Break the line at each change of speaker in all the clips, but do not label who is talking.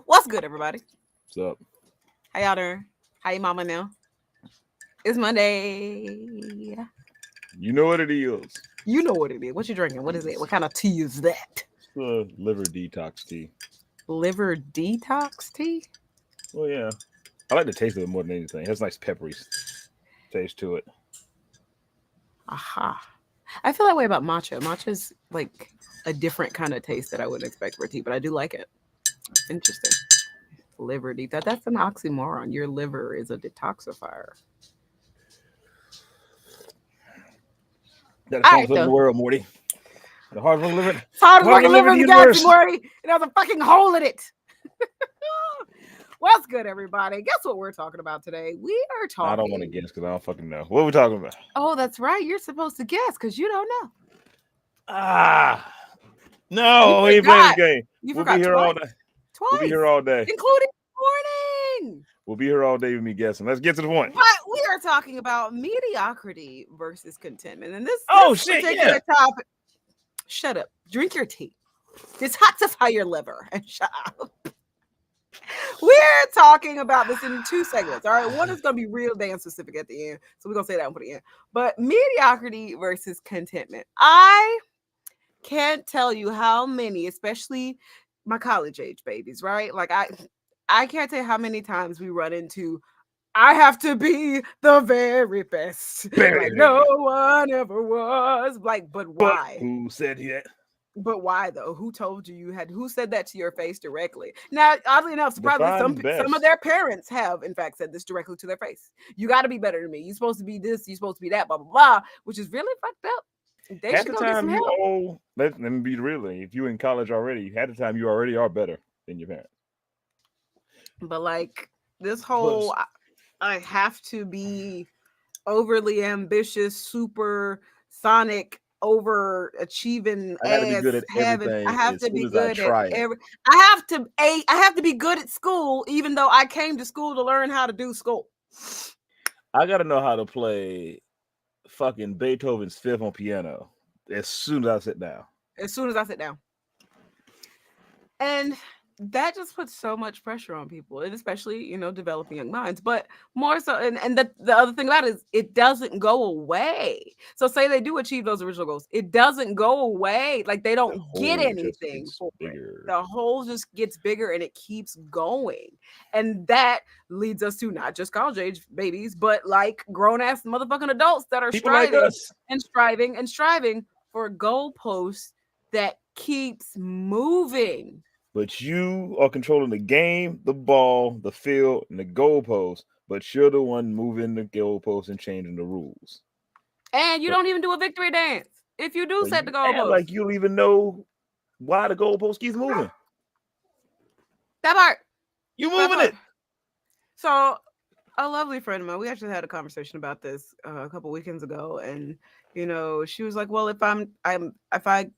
What's good, everybody?
What's up?
How y'all doing? How you mama now? It's Monday.
You know what it is.
You know what it is. What you drinking? What is it? What kind of tea is that?
It's the liver detox tea.
Liver detox tea?
Well, yeah. I like the taste of it more than anything. It has a nice peppery taste to it.
Aha. I feel that way about matcha. Matcha's like a different kind of taste that I wouldn't expect for tea, but I do like it. Interesting. Liver detox. That's an oxymoron. Your liver is a detoxifier.
That's the strongest liver in the world, Morty. The hardest working liver.
It's hardest working liver in the galaxy, Morty. It has a fucking hole in it. What's good, everybody? Guess what we're talking about today? We are talking.
I don't want to guess because I don't fucking know. What are we talking about?
Oh, that's right. You're supposed to guess because you don't know.
No, we ain't playing this game.
We'll be here all day. Twice.
We'll be here all day.
Including morning.
We'll be here all day with me guessing. Let's get to the point.
But we are talking about mediocrity versus contentment. And this
particular
topic. Shut up. Drink your tea. Detoxify your liver and shut up. We're talking about this in two segments. All right. One is going to be real damn specific at the end. So we're going to say that one for the end. But mediocrity versus contentment. I can't tell you how many, especially my college age babies, right? Like I can't tell you how many times we run into, I have to be the very best. Like no one ever was. Like, but why?
But who said that?
But why though? Who told you had? Who said that to your face directly? Now, oddly enough, surprisingly, some of their parents have, in fact, said this directly to their face. You got to be better than me. You're supposed to be this. You're supposed to be that. Blah blah blah. Which is really fucked up. They
half
should
the
go
time
get some help.
let me be real. If you're in college already, half the time you already are better than your parents.
But like this whole, I have to be overly ambitious, super sonic, overachieving.
I gotta be good at everything.
I have to be good at every. I have to be good at school, even though I came to school to learn how to do school.
I gotta know how to play fucking Beethoven's Fifth on piano as soon as I sit down. And that just puts so much pressure on people, and especially, developing young minds. But more so, and the other thing about it is it doesn't go away. So say they do achieve those original goals, it doesn't go away. Like they don't get anything for it. The hole just gets bigger and it keeps going. And that leads us to not just college age babies, but like grown ass motherfucking adults that are striving for a goalpost that keeps moving. But you are controlling the game, the ball, the field, and the goalpost. But you're the one moving the goalpost and changing the rules.
And you don't even do a victory dance. If you do set the goalpost.
Like you don't even know why the goalpost keeps moving.
That part.
You moving it.
So a lovely friend of mine, we actually had a conversation about this a couple weekends ago. And, she was like, well, if I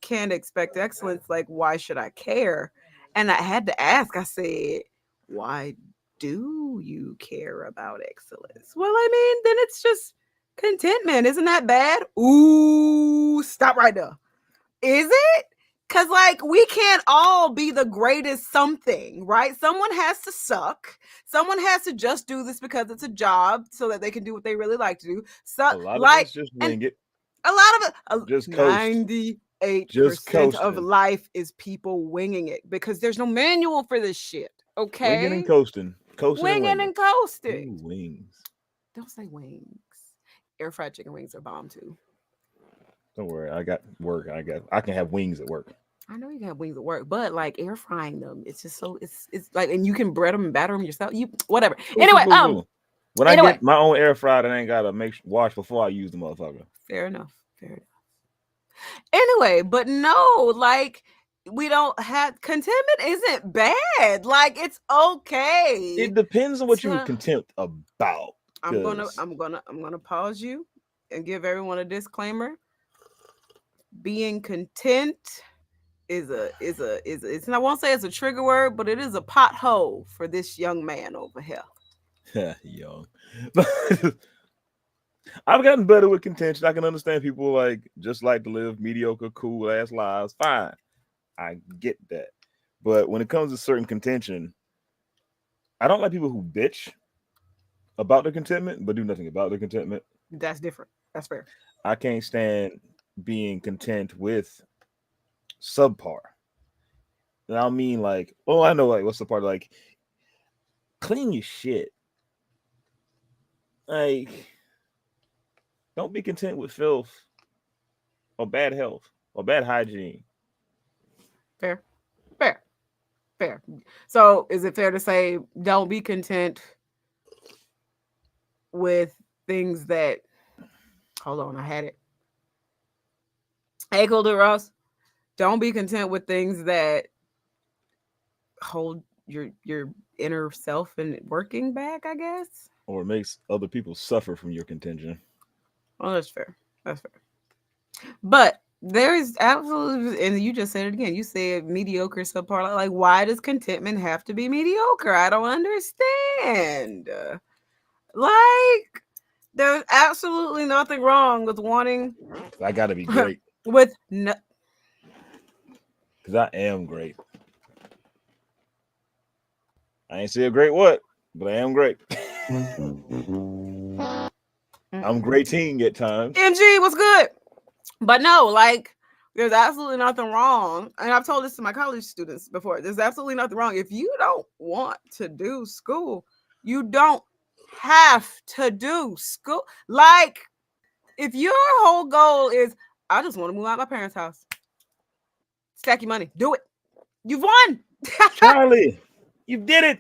can't expect excellence, like, why should I care? And I had to ask, I said, why do you care about excellence? Well, I mean, then it's just contentment. Isn't that bad? Ooh, stop right there. Is it? Because, like, we can't all be the greatest something, right? Someone has to suck. Someone has to just do this because it's a job so that they can do what they really like to do. So,
a lot of us just wing it.
A lot of it.
Just
98% of life is people winging it because there's no manual for this shit. Okay,
winging and coasting.
Winging and coasting.
Ooh, wings.
Don't say wings. Air fried chicken wings are bomb too.
Don't worry, I got work. I can have wings at work.
I know you can have wings at work, but like air frying them, it's just so it's like, and you can bread them and batter them yourself. You whatever.
Cool, cool,
Anyway,
cool, cool. When I
anyway,
get my own air fryer, I ain't gotta wash before I use the motherfucker.
fair enough. Fair enough. Anyway, but no, like we don't have contentment isn't bad. Like it's okay
It depends on what you
to
contempt about. Cause
I'm gonna pause you and give everyone a disclaimer. Being content it's I won't say it's a trigger word, but it is a pothole for this young man over here.
young. I've gotten better with contention. I can understand people like just like to live mediocre, cool ass lives. Fine. I get that. But when it comes to certain contention, I don't like people who bitch about their contentment but do nothing about their contentment.
That's different. That's fair.
I can't stand being content with subpar. And I mean like, oh, I know like what's the part like clean your shit. Like don't be content with filth or bad health or bad hygiene.
Fair. Fair. Fair. So is it fair to say don't be content with things that hold on, I had it. Hey, Cool Dude Ross. Don't be content with things that hold your inner self and working back, I guess.
Or it makes other people suffer from your contention.
Well, that's fair. That's fair. But there is absolutely, and you just said it again. You said mediocre subpar. Like, why does contentment have to be mediocre? I don't understand. Like, there's absolutely nothing wrong with wanting.
I got to be great.
With no.
Because I am great. I ain't say a great what, but I am great. I'm greating at times.
MG, what's good? But no, like, there's absolutely nothing wrong. And I've told this to my college students before. There's absolutely nothing wrong. If you don't want to do school, you don't have to do school. Like, if your whole goal is, I just want to move out my parents' house, stack your money, do it. You've won.
Charlie, you did it.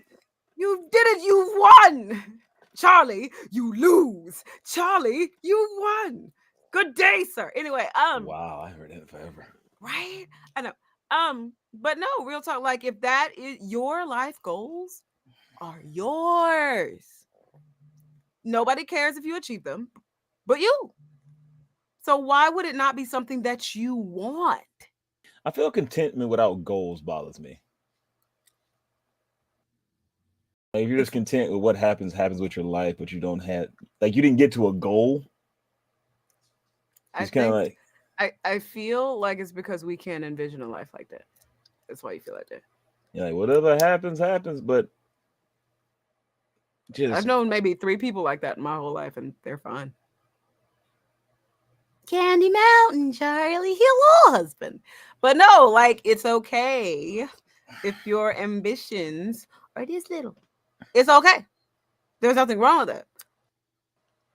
You did it. You won. Charlie, you lose. Charlie, you won. Good day, sir. Anyway,
wow, I heard that forever.
Right? I know. But no, real talk. Like, if that is your life goals, are yours. Nobody cares if you achieve them, but you. So why would it not be something that you want?
I feel contentment without goals bothers me. Like if you're just content with what happens with your life, but you don't have like you didn't get to a goal. It's kind of like
I feel like it's because we can't envision a life like that. That's why you feel like that.
Yeah, like whatever happens, but
I've known maybe 3 people like that in my whole life, and they're fine. Candy Mountain, Charlie, hello, husband. But no, like it's okay if your ambitions are this little. It's okay. There's nothing wrong with that.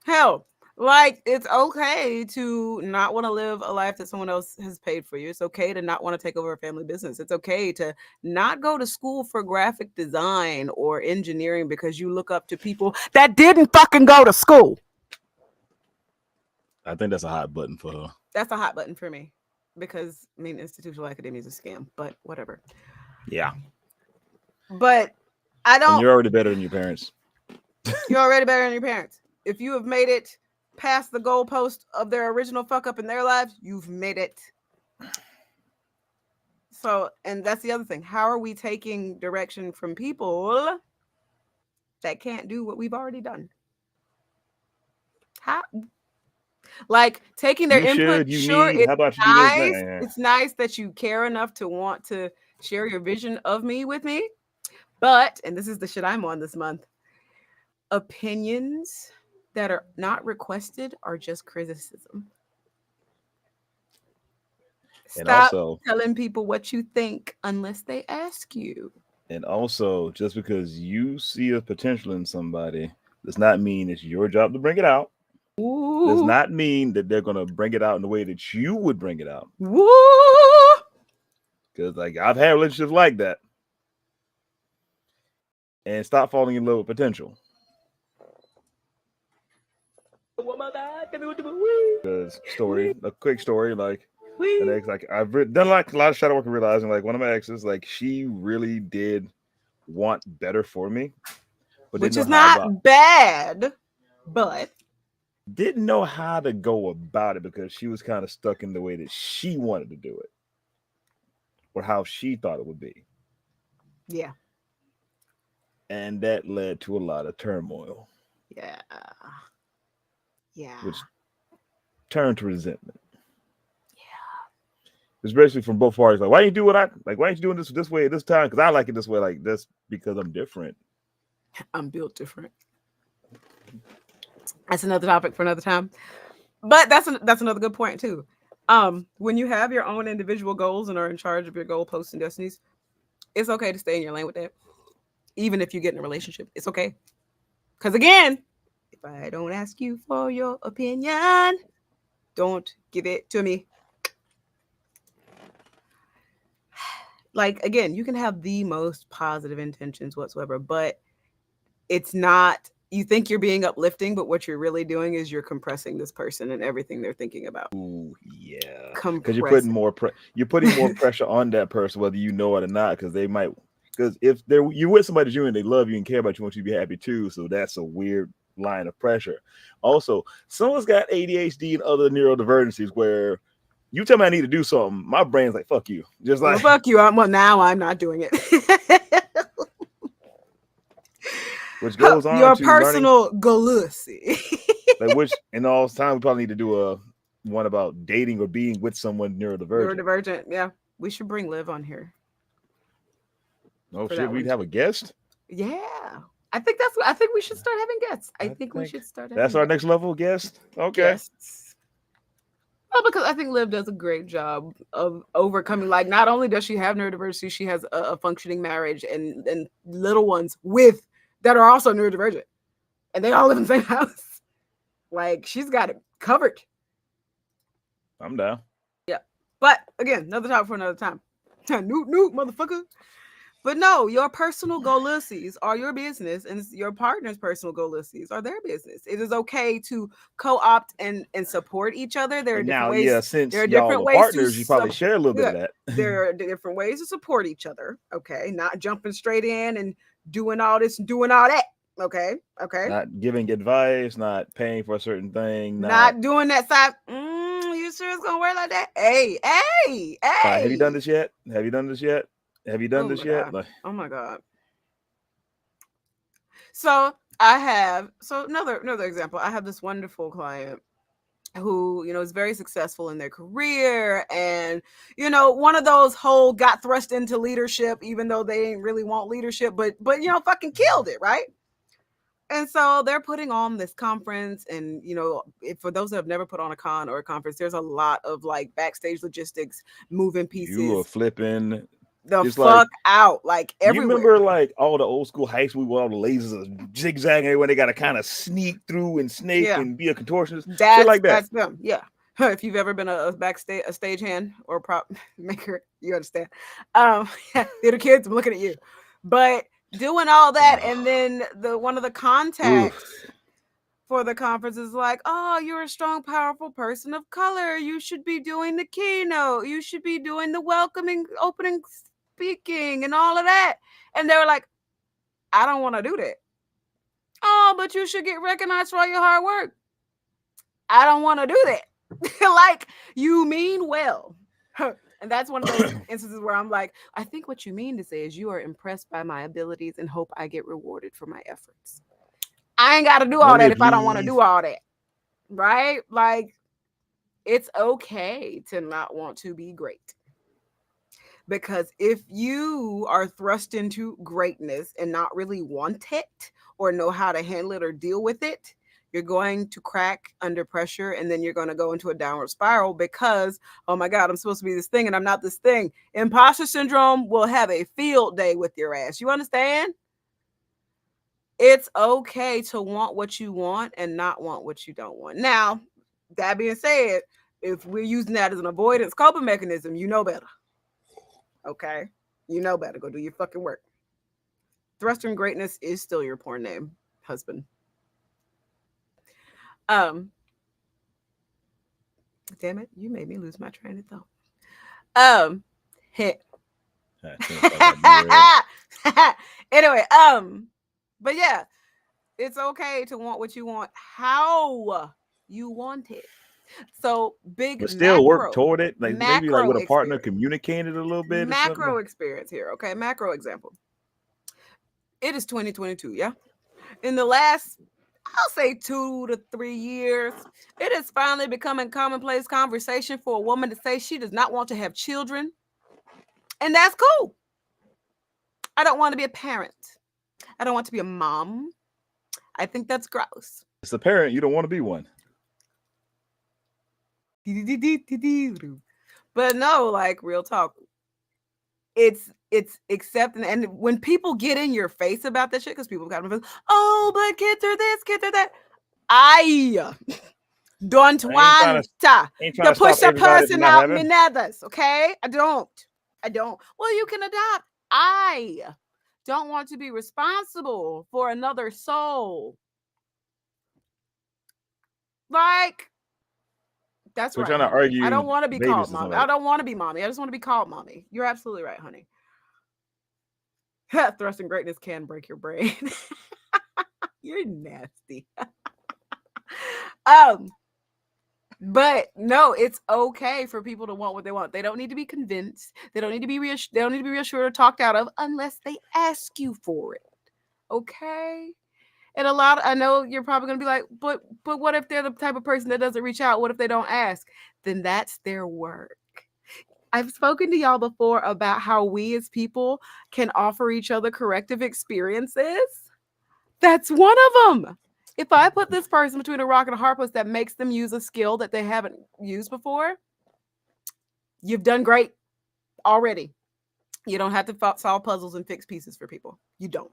Hell, like it's okay to not want to live a life that someone else has paid for you. It's okay to not want to take over a family business. It's okay to not go to school for graphic design or engineering because you look up to people that didn't fucking go to school.
I think that's a hot button for her.
That's a hot button for me because I mean institutional academia is a scam, but whatever.
Yeah.
But I don't.
And you're already better than your parents.
You're already better than your parents. If you have made it past the goalpost of their original fuck up in their lives, you've made it. So, and that's the other thing. How are we taking direction from people that can't do what we've already done? How? Like taking their input. Sure, it's nice. It's nice that you care enough to want to share your vision of me with me. But, and this is the shit I'm on this month, opinions that are not requested are just criticism. Stop telling people what you think unless they ask you.
And also, just because you see a potential in somebody does not mean it's your job to bring it out. does not mean that they're gonna bring it out in the way that you would bring it out.
Woo!
Because like I've had relationships like that, and stop falling in love with potential. Because a quick story, like an ex, like I've done like a lot of shadow work and realizing like one of my exes, like she really did want better for me, but
Which
didn't
is
know how
not bad, but
didn't know how to go about it because she was kind of stuck in the way that she wanted to do it or how she thought it would be.
yeah.
And that led to a lot of turmoil.
Yeah. Yeah.
Which turned to resentment.
Yeah.
Especially from both parties. Like, why you do what I like? Why ain't you doing this way at this time? Because I like it this way. Like, that's because I'm different.
I'm built different. That's another topic for another time. But that's another good point too. When you have your own individual goals and are in charge of your goalposts and destinies, it's okay to stay in your lane with that. Even if you get in a relationship, it's okay. Because again, if I don't ask you for your opinion, don't give it to me. Like, again, you can have the most positive intentions whatsoever, but it's not, you think you're being uplifting, but what you're really doing is you're compressing this person and everything they're thinking about.
Ooh, yeah.
Because
you're putting more pressure on that person, whether you know it or not, because they might. Because if you're with somebody and they love you and care about you, want you to be happy too, so that's a weird line of pressure. Also, someone's got ADHD and other neurodivergencies where you tell me I need to do something, my brain's like, fuck you. Just like,
well, fuck you. Now I'm not doing it.
Which goes on
your
to
personal golusy.
Like, which in all time we probably need to do one about dating or being with someone neurodivergent.
Neurodivergent, yeah. We should bring Liv on here.
Oh shit, we'd have a guest?
Yeah. I think we should start having guests. I think we should start having
That's our next level guest? Okay.
Guests. Well, because I think Liv does a great job of overcoming, like, not only does she have neurodiversity, she has a functioning marriage and little ones that are also neurodivergent. And they all live in the same house. Like, she's got it covered.
I'm down.
Yeah. But again, another topic for another time. Noot, motherfucker. But no, your personal goalies are your business, and your partner's personal goalies are their business. It is okay to co-opt and support each other. There are different ways.
Yeah, since
there are
y'all
different
are
ways
partners, you probably share a little bit of that.
There are different ways to support each other. Okay, not jumping straight in and doing all this and doing all that. Okay.
Not giving advice, not paying for a certain thing,
not doing that side. You sure it's gonna work like that? Hey.
Have you done this yet? Like,
oh my God. So another example. I have this wonderful client who, is very successful in their career, and one of those whole got thrust into leadership, even though they didn't really want leadership, but fucking killed it, right? And so they're putting on this conference, and for those that have never put on a con or a conference, there's a lot of like backstage logistics, moving pieces.
You are flipping
the fuck out, like everywhere.
You remember like all the old school high school where all the lasers are zigzagging everywhere, they got to kind of sneak through and snake and be a contortionist, shit like that.
That's them, yeah. If you've ever been a stage hand or a prop maker, you understand. Little kids, I'm looking at you, but doing all that, and then one of the contacts for the conference is like, oh, you're a strong, powerful person of color. You should be doing the keynote. You should be doing the welcoming, opening, speaking, and all of that. And they were like, I don't want to do that. Oh, but you should get recognized for all your hard work. I don't want to do that. Like, you mean well. And that's one of those instances where I'm like, I think what you mean to say is you are impressed by my abilities and hope I get rewarded for my efforts. I ain't got to do all that if I don't want to do all that. Right? Like, it's okay to not want to be great. Because if you are thrust into greatness and not really want it or know how to handle it or deal with it, you're going to crack under pressure, and then you're going to go into a downward spiral because, oh my God, I'm supposed to be this thing and I'm not this thing. Imposter syndrome will have a field day with your ass. You understand? It's okay to want what you want and not want what you don't want. Now, that being said, if we're using that as an avoidance coping mechanism, you know better. Okay? You know better. Go do your fucking work. Thrusting Greatness is still your porn name, husband. Damn it, you made me lose my train of thought. Hit. Anyway, but yeah, it's okay to want what you want, how you want it. So big,
but still work toward it. Like maybe like with a partner,
experience.
communicate it a little bit.
Macro experience here, okay? Macro example. It is 2022, yeah. In the last, I'll say 2 to 3 years, it has finally become a commonplace conversation for a woman to say she does not want to have children, and that's cool. I don't want to be a parent. I don't want to be a mom. I think that's gross.
As a parent, you don't want to be one.
But no, like real talk. It's accepting, and when people get in your face about that shit, because people got me, oh, but kids are this, kids are that. I don't want to push a person out me nethers, okay? I don't. Well, you can adopt. I don't want to be responsible for another soul. Like, that's
so
right.
Trying to argue.
I don't want to be called mommy. I don't want to be mommy. I just want to be called mommy. You're absolutely right, honey. Thrusting greatness can break your brain. You're nasty. But no, it's okay for people to want what they want. They don't need to be convinced. They don't need to be reassured or talked out of unless they ask you for it. Okay? And I know you're probably going to be like, but what if they're the type of person that doesn't reach out? What if they don't ask? Then that's their work. I've spoken to y'all before about how we as people can offer each other corrective experiences. That's one of them. If I put this person between a rock and a hard place that makes them use a skill that they haven't used before, you've done great already. You don't have to solve puzzles and fix pieces for people. You don't.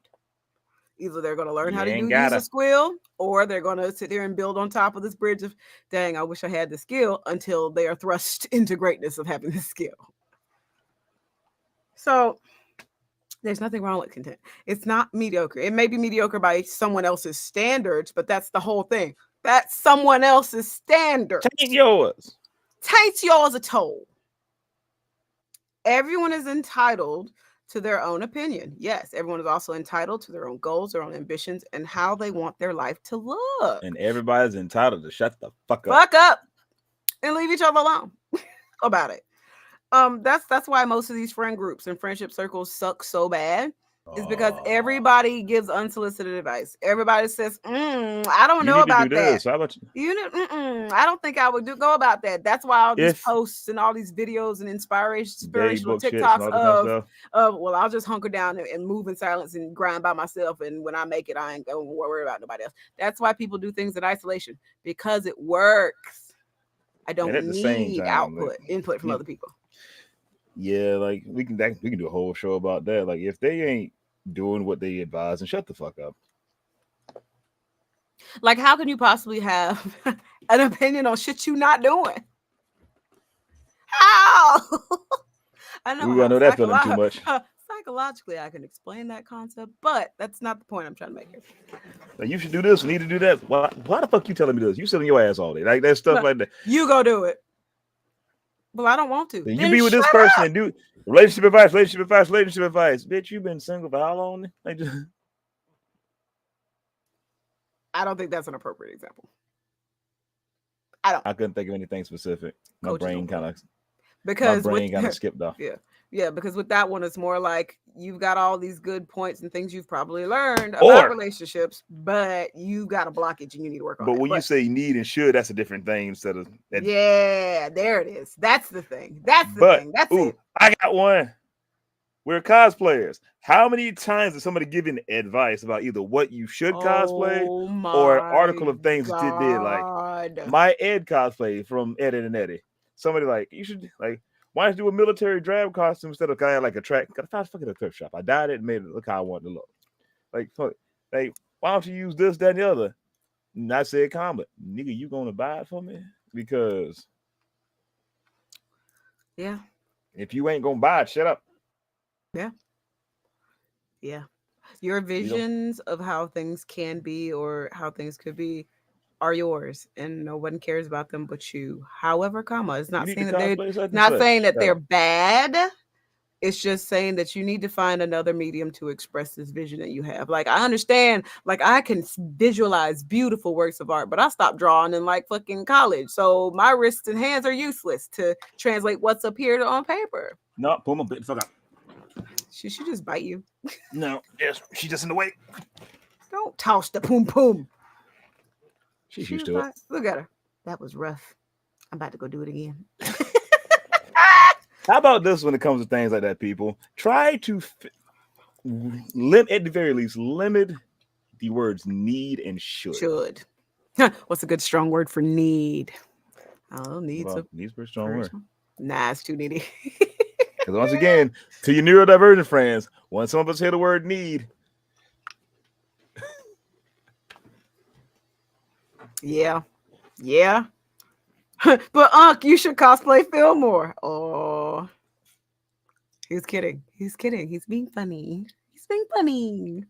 Either they're going to learn how to use a skill, or they're going to sit there and build on top of this bridge of, dang, I wish I had the skill, until they are thrust into greatness of having the skill. So there's nothing wrong with content. It's not mediocre. It may be mediocre by someone else's standards, but that's the whole thing. That's someone else's standard.
Taint yours.
Taint yours a toll. Everyone is entitled to their own opinion. Yes, everyone is also entitled to their own goals, their own ambitions, and how they want their life to look.
And everybody's entitled to shut the fuck up.
Fuck up and leave each other alone about it. That's why most of these friend groups and friendship circles suck so bad. Is because everybody gives unsolicited advice. Everybody says, I don't know about that.
How about
I don't think I would go about that. That's why all these posts and all these videos and inspirational TikToks well, I'll just hunker down and move in silence and grind by myself. And when I make it, I ain't gonna worry about nobody else. That's why people do things in isolation, because it works. I don't need input from other people.
Yeah, like we can do a whole show about that. Like if they ain't doing what they advise, and shut the fuck up.
Like, how can you possibly have an opinion on shit you not doing? How? I know.
We know that feeling too much.
Psychologically, I can explain that concept, but that's not the point I'm trying to make here.
Like, you should do this, need to do that. Why the fuck you telling me this? You sitting your ass all day. Like that stuff like that.
You go do it. Well, I don't want to.
Then you be with this person and do relationship advice. Bitch, you've been single for how long? Like,
I don't think that's an appropriate example.
I couldn't think of anything specific. My brain kind of skipped off.
Yeah, because with that one, it's more like you've got all these good points and things you've probably learned about relationships, but you got a blockage and you need to work on it.
But when you say need and should, that's a different thing instead of that.
Yeah, there it is. That's the thing. That's it.
I got one. We're cosplayers. How many times is somebody giving advice about either what you should cosplay or an article of things that you did? Like my Ed cosplay from Ed and Eddie. Somebody like, you should like, why don't you do a military drab costume instead of kind of like a track? I found fucking a thrift shop. I dyed it and made it look how I wanted to look. Like, why why don't you use this, that, and the other? And I said, calm, but nigga, you gonna buy it for me? Because
Yeah.
if you ain't gonna buy it, shut up.
Yeah. Yeah. Your
You know,
visions of how things can be or how things could be are yours, and no one cares about them but you. However, comma, it's
you
not
need to
saying that they're
cosplay such and
not
such.
saying that
Shut
they're
up.
bad. It's just saying that you need to find another medium to express this vision that you have. Like, I understand, like, I can visualize beautiful works of art, but I stopped drawing in like fucking college. So my wrists and hands are useless to translate what's up here on paper.
No, pull my bit the fuck out.
She should just bite you.
No, yes, she's just in the way.
Don't toss the poom poom.
She's
She
used
was
to it.
fine. Look at her. That was rough. I'm about to go do it again.
How about this when it comes to things like that, people? Try to at the very least, limit the words need and should.
Should. What's a good strong word for need? Oh, needs
Well,
a
needs a pretty strong word.
Nah, it's too needy.
Because once again, to your neurodivergent friends, when some of us hear the word need,
Yeah. Yeah. But Unc, you should cosplay Fillmore. Oh. He's kidding. He's kidding. He's being funny. He's being funny.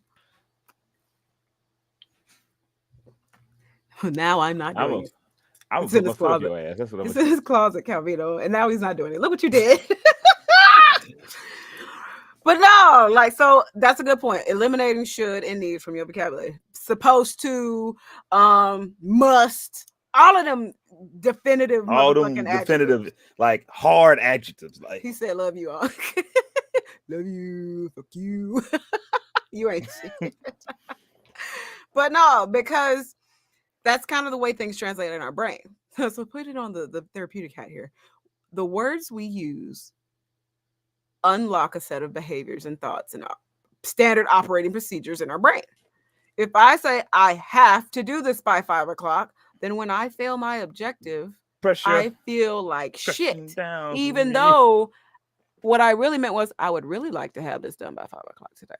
Now I'm not doing it.
I'm
It's
gonna
in
put my
his
foot up
closet.
your ass. That's what I'm
It's
gonna
in
do.
his closet, Calvino, and now he's not doing it. Look what you did. But no, like, so that's a good point. Eliminating should and need from your vocabulary. Supposed to, must, all of them definitive
All them
motherfucking adjectives.
definitive, like hard adjectives. Like
He said, "Love you all." Love you. Fuck you. You ain't shit. But no, because that's kind of the way things translate in our brain. So put it on the therapeutic hat here. The words we use unlock a set of behaviors and thoughts and standard operating procedures in our brain. If I say I have to do this by 5 o'clock, then when I fail my objective,
pressure
I feel like
pressing
shit.
down.
Even though what I really meant was I would really like to have this done by 5 o'clock today.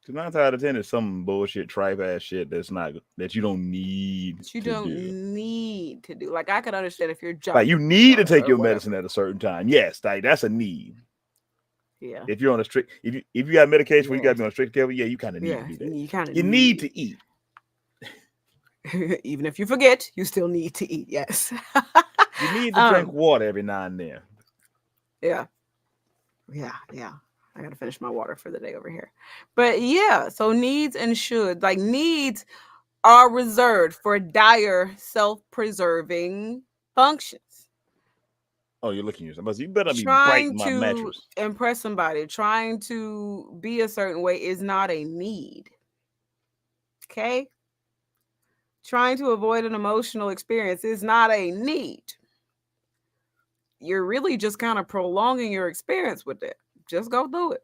'Cause 9 out of 10 is some bullshit, tripe ass shit that you don't need
That you
to
don't
do.
need to do. Like, I could understand if your job,
Like you need to take
or
your
whatever.
medicine at a certain time. Yes, like that's a need.
Yeah.
If you're on a strict, if you got medication where you got to
Yeah.
be on a strict schedule, yeah, you kind of need
Yeah.
to do that.
You kind of
You need to eat.
Even if you forget, you still need to eat. Yes.
You need to drink water every now and then.
Yeah. I gotta finish my water for the day over here. But yeah, so needs and should, like, needs are reserved for dire self-preserving functions.
Oh, you're looking at yourself. But you better be
Trying
biting my
to
mattress.
impress somebody, trying to be a certain way is not a need. Okay? Trying to avoid an emotional experience is not a need. You're really just kind of prolonging your experience with it. Just go through it.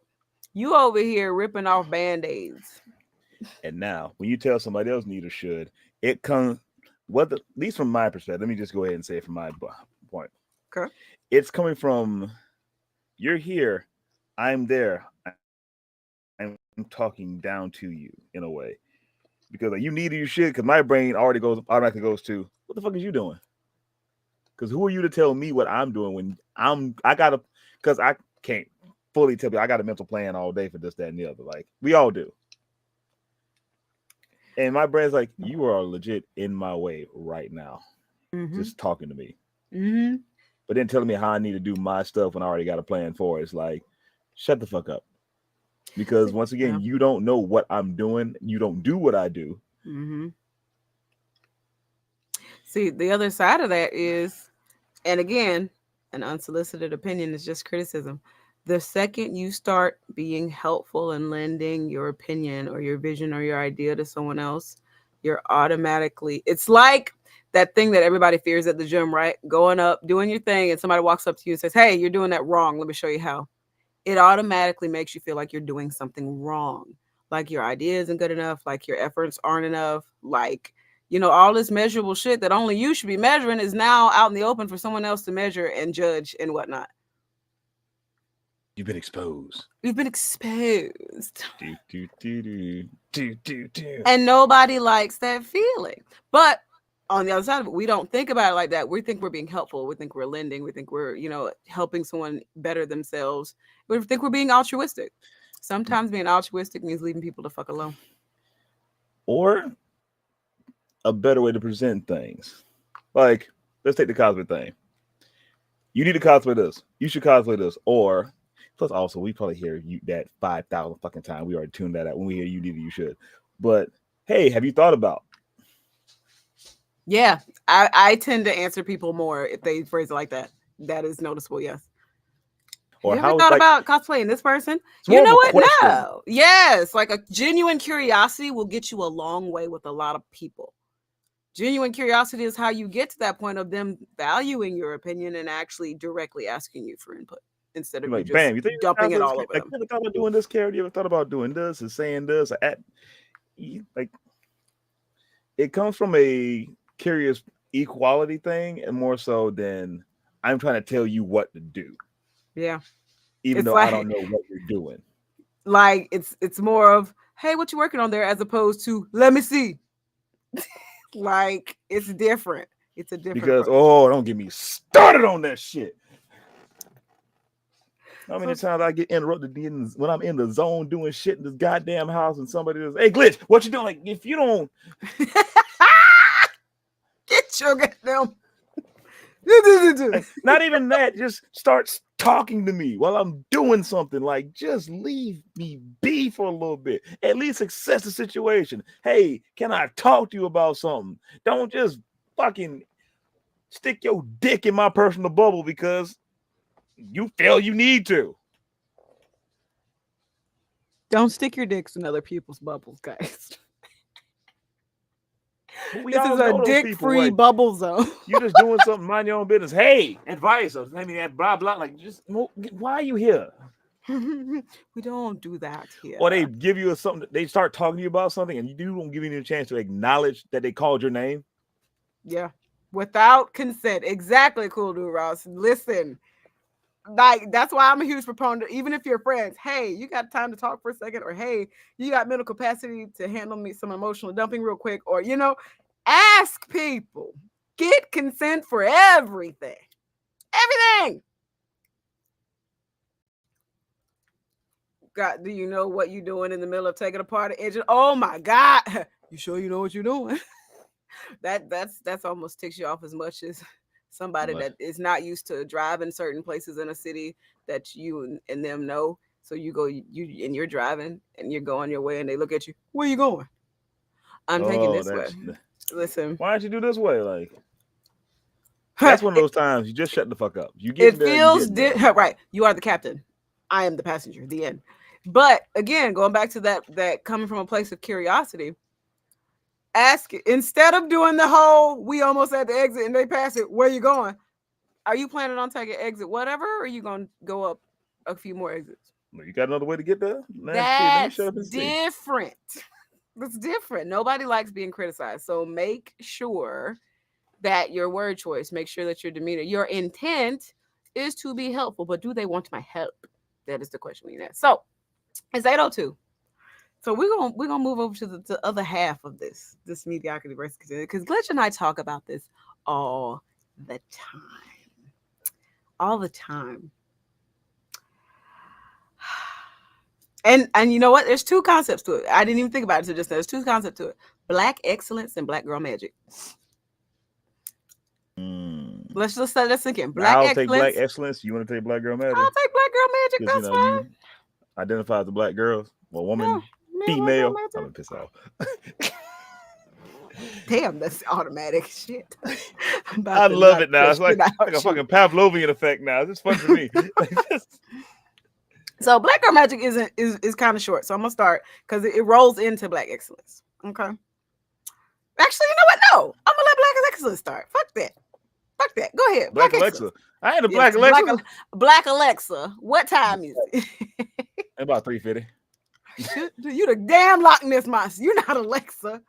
You over here ripping off band-aids.
And now, when you tell somebody else need or should, it comes. At least from my perspective, let me just go ahead and say it from my point.
Okay.
It's coming from you're here, I'm there, I'm talking down to you in a way. Because like, you need or you should, because my brain automatically goes to what the fuck is you doing? Because who are you to tell me what I'm doing when because I can't fully tell you I got a mental plan all day for this, that, and the other. Like we all do. And my brain's like, you are legit in my way right now. Just talking to me.
Mm-hmm.
But then telling me how I need to do my stuff when I already got a plan for it. It's like, shut the fuck up. Because once again, you don't know what I'm doing. You don't do what I do.
Mm-hmm. See, the other side of that is, and again, an unsolicited opinion is just criticism. The second you start being helpful and lending your opinion or your vision or your idea to someone else, you're automatically, it's like that thing that everybody fears at the gym, right? Going up, doing your thing, and somebody walks up to you and says, "Hey, you're doing that wrong. Let me show you how." It automatically makes you feel like you're doing something wrong, like your idea isn't good enough, like your efforts aren't enough, like, all this measurable shit that only you should be measuring is now out in the open for someone else to measure and judge and whatnot.
You've been exposed.
You've been exposed.
Do, do, do, do, do, do, do.
And nobody likes that feeling. But on the other side of it, we don't think about it like that. We think we're being helpful. We think we're lending. We think we're, helping someone better themselves. We think we're being altruistic. Sometimes being altruistic means leaving people the fuck alone.
Or a better way to present things. Like, let's take the cosplay thing. You need to cosplay this. You should cosplay this. Or, plus also, we probably hear you that 5,000 fucking times. We already tuned that out. When we hear you need it, you should. But, hey, have you thought about?
Yeah, I tend to answer people more if they phrase it like that. That is noticeable, yes.
Or
you
how
ever thought about cosplaying this person?
You
know what? Question. No. Yes, like a genuine curiosity will get you a long way with a lot of people. Genuine curiosity is how you get to that point of them valuing your opinion and actually directly asking you for input instead of
like,
you just
you think
dumping it all over them.
You ever thought about doing this character? You ever thought about doing this and saying this? Like, it comes from a curious equality thing, and more so than I'm trying to tell you what to do.
Yeah.
Even though I don't know what you're doing.
Like it's more of, hey, what you working on there, as opposed to let me see. Like it's different. It's a different
because
approach.
Don't get me started on that shit. How many times I get interrupted when I'm in the zone doing shit in this goddamn house and somebody says, hey Glitch, what you doing? Like, if you don't
get your goddamn
not even that, just starts talking to me while I'm doing something. Like, just leave me be for a little bit. At least assess the situation. Hey, can I talk to you about something? Don't just fucking stick your dick in my personal bubble because you feel you need to.
Don't stick your dicks in other people's bubbles, guys.
This is a
dick-free like, bubble zone.
You just doing something, mind your own business. Hey, advice or maybe that blah blah. Like, just why are you here?
We don't do that here.
Or they give you something. They start talking to you about something, and you don't give any a chance to acknowledge that they called your name.
Yeah, without consent. Exactly, Cool Dude Ross. Listen, like that's why I'm a huge proponent. Even if you're friends, hey, you got time to talk for a second, or hey, you got mental capacity to handle me some emotional dumping real quick, or ask people. Get consent for everything. Everything. God, do you know what you're doing in the middle of taking apart an engine? Oh my God. You sure you know what you're doing? That's almost ticks you off as much as somebody that is not used to driving certain places in a city that you and them know. So you're driving and you're going your way and they look at you. Where you going? I'm taking this way. Listen.
Why don't you do this way? Like, that's one of those times you just shut the fuck up. You
get it feels right. You are the captain. I am the passenger. The end. But again, going back to that coming from a place of curiosity, ask instead of doing the whole we almost at the exit and they pass it, where you going? Are you planning on taking exit whatever, or are you gonna go up a few more exits?
You got another way to get there?
That's different. That's different. Nobody likes being criticized. So make sure that your word choice, make sure that your demeanor, your intent is to be helpful, but do they want my help? That is the question we ask. So it's 8:02. So we're gonna move over to the other half of this mediocrity versus content, because Glitch and I talk about this all the time. All the time. And you know what? There's two concepts to it. I didn't even think about it until just now. There's two concepts to it: Black excellence and Black girl magic. Let's just let that sink in.
I'll take Black excellence. You want to take Black girl magic?
I'll take Black girl magic. That's fine.
You identify as a Black girl, well, woman, female. I'm gonna piss off.
Damn, that's automatic shit.
I love it now. It's like a fucking Pavlovian effect now. It's fun for me.
So Black girl magic is kind of short. So I'm gonna start because it rolls into Black excellence. Okay. Actually, you know what? No, I'm gonna let Black excellence start. Fuck that. Fuck that. Go ahead.
Black Alexa. I ain't a Black Alexa.
Black Alexa. What time is it?
About 3:50.
You the damn Loch Ness monster. You're not Alexa.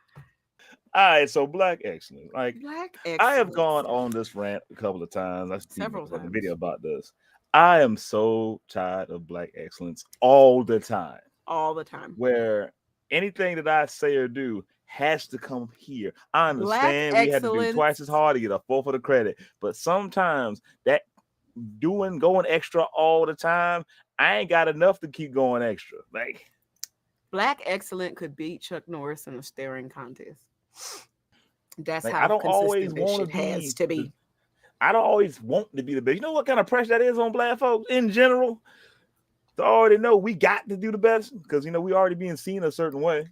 All right, so Black excellence. Like,
Black excellence.
I have gone on this rant a couple of times. I
several times.
A video about this. I am so tired of black excellence all the time.
All the time.
Where anything that I say or do has to come here. I
Black
understand we had to do twice
excellence.
as hard to get a fourth of the credit, but sometimes that going extra all the time, I ain't got enough to keep going extra. Like
Black excellent could beat Chuck Norris in a staring contest. That's
like I
how
don't always
consistent this
want to
shit has
be
to
the,
be.
I don't always want to be the best. You know what kind of pressure that is on black folks in general? To already know we got to do the best because we already being seen a certain way.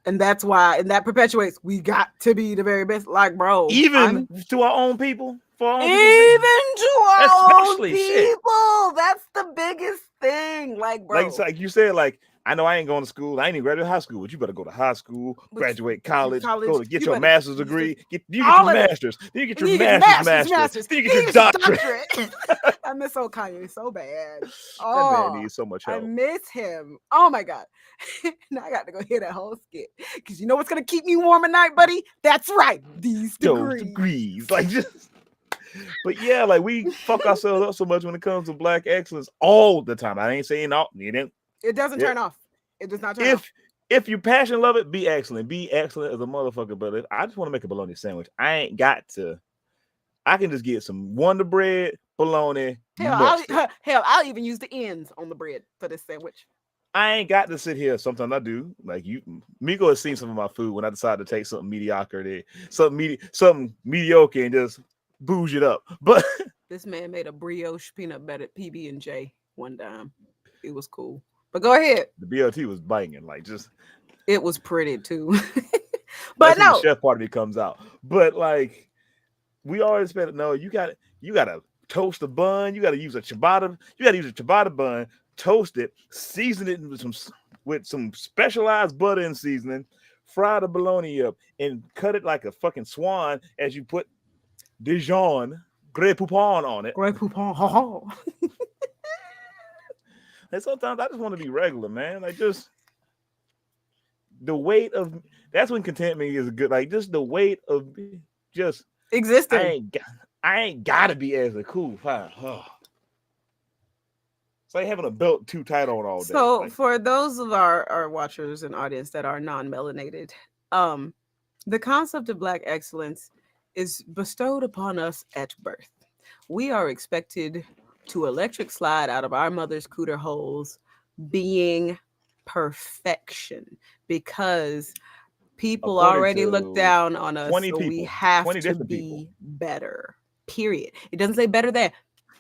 And that's why, and that perpetuates, we got to be the very best. Like, bro,
Even to our own people, for our own people,
even to our own
especially shit.
people. That's the biggest thing. Like, bro.
Like you said, like I know I ain't going to school. I ain't even graduated high school, but you better go to high school, graduate college, go to get your master's degree. You get your master's. Then you get your master's. Then you get your doctorate.
I miss old Kanye so bad.
That man needs so much
I
help.
miss him. Oh my God. Now I got to go hear that whole skit. Because you know what's going to keep me warm at night, buddy? That's right. These degrees.
Like just. But yeah, like we fuck ourselves up so much when it comes to black excellence all the time. I ain't saying all.
It doesn't turn off. It does not turn off.
If you passion love it, be excellent. Be excellent as a motherfucker. But if I just want to make a bologna sandwich, I ain't got to. I can just get some Wonder Bread, bologna.
I'll even use the ends on the bread for this sandwich.
I ain't got to sit here. Sometimes I do. Like Miko has seen some of my food when I decide to take something mediocre, something mediocre, and just bouge it up. But
this man made a brioche peanut butter PB&J one time. It was cool. But go ahead.
The BLT was banging, like just.
It was pretty too. But no,
the chef part of me comes out. But like, we always said, no, you gotta toast the bun. You gotta use a ciabatta. You gotta use a ciabatta bun, toast it, season it with some specialized butter and seasoning, fry the bologna up, and cut it like a fucking swan as you put Dijon Grey Poupon on it.
Grey Poupon.
And sometimes I just want to be regular, man. Like just the weight of that's when contentment is good. Like just the weight of just
existing.
I ain't gotta be as a cool fine. Oh. It's like having a belt too tight on all day.
So
like,
for those of our watchers and audience that are non-melanated, the concept of black excellence is bestowed upon us at birth. We are expected to electric slide out of our mother's cooter holes being perfection because people already look down on us, so we have to be better, period. It doesn't say better than,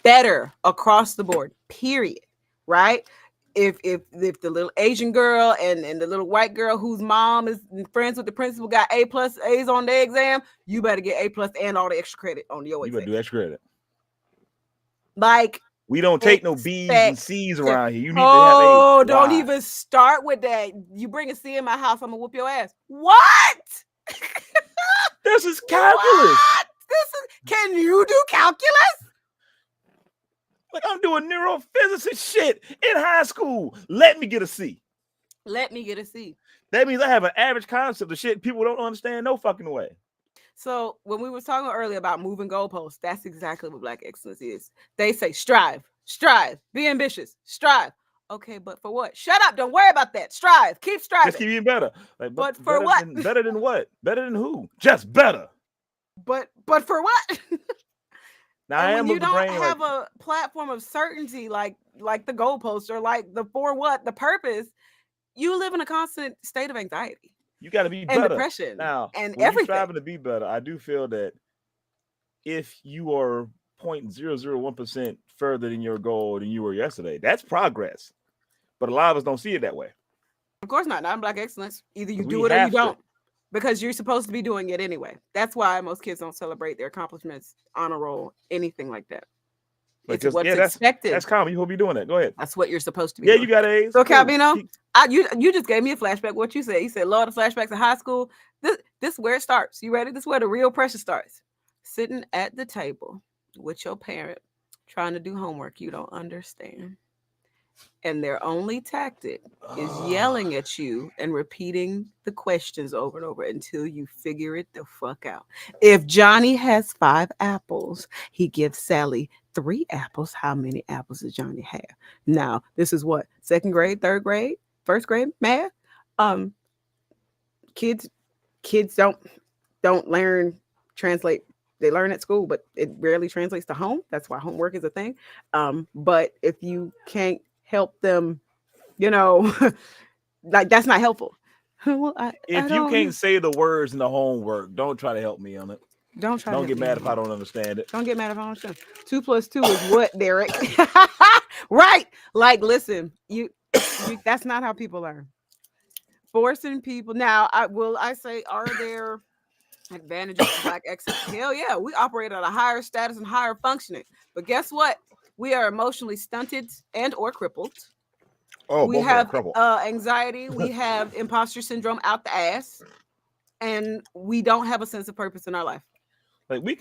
better across the board, period, right? If the little Asian girl and the little white girl whose mom is friends with the principal got A+A's on their exam, you better get A+ and all the extra credit on your exam.
You better do extra credit.
Like,
we don't take no B's and C's around here. You need to have a.
Oh, don't even start with that. You bring a C in my house, I'm gonna whoop your ass. What?
This is calculus.
What? Can you do calculus?
Like I'm doing neurophysicist shit in high school. Let me get a C.
Let me get a C.
That means I have an average concept of shit people don't understand no fucking way.
So when we were talking earlier about moving goalposts, that's exactly what black excellence is. They say strive, be ambitious, strive. Okay, but for what? Shut up! Don't worry about that. Strive, keep striving.
Just keep getting better. Like,
but for what?
Better than what? Better than who? Just better.
But for what?
Now I am
when you don't have a platform of certainty, like the goalpost or like the for what, the purpose, you live in a constant state of anxiety.
You got to be
and
better.
Depression
now,
and
when
everything.
You're striving to be better, I do feel that if you are 0.001% further than your goal than you were yesterday, that's progress. But a lot of us don't see it that way.
Of course not. Not in black excellence. Either you do it or you don't. Because you're supposed to be doing it anyway. That's why most kids don't celebrate their accomplishments, honor roll, anything like that. It's what's expected.
That's common. You will be doing that. Go ahead.
That's what you're supposed to be
doing.
You
got A's.
So, Calvino, you just gave me a flashback. What you said. You said, Lord, the flashbacks of high school. This is where it starts. You ready? This is where the real pressure starts. Sitting at the table with your parent, trying to do homework you don't understand. And their only tactic is yelling at you and repeating the questions over and over until you figure it the fuck out. If Johnny has 5 apples, he gives Sally 3 apples. How many apples does Johnny have? Now, this is what? Second grade, third grade, first grade math. Um, kids don't learn translate. They learn at school, but it rarely translates to home. That's why homework is a thing. But if you can't help them, you know, like that's not helpful. Well,
If you can't say the words in the homework, don't try to help me on it.
Don't try.
Don't
to
get mad if I don't understand it.
Don't get mad if I don't understand. 2 + 2 is what, Derek? Right? Like, listen, you. That's not how people learn. Forcing people. Now, I say, are there advantages to Black excellence? Hell yeah, we operate at a higher status and higher functioning. But guess what? We are emotionally stunted and or crippled.
Oh,
We
both
have
crippled.
anxiety. We have imposter syndrome out the ass, and we don't have a sense of purpose in our life.
Like I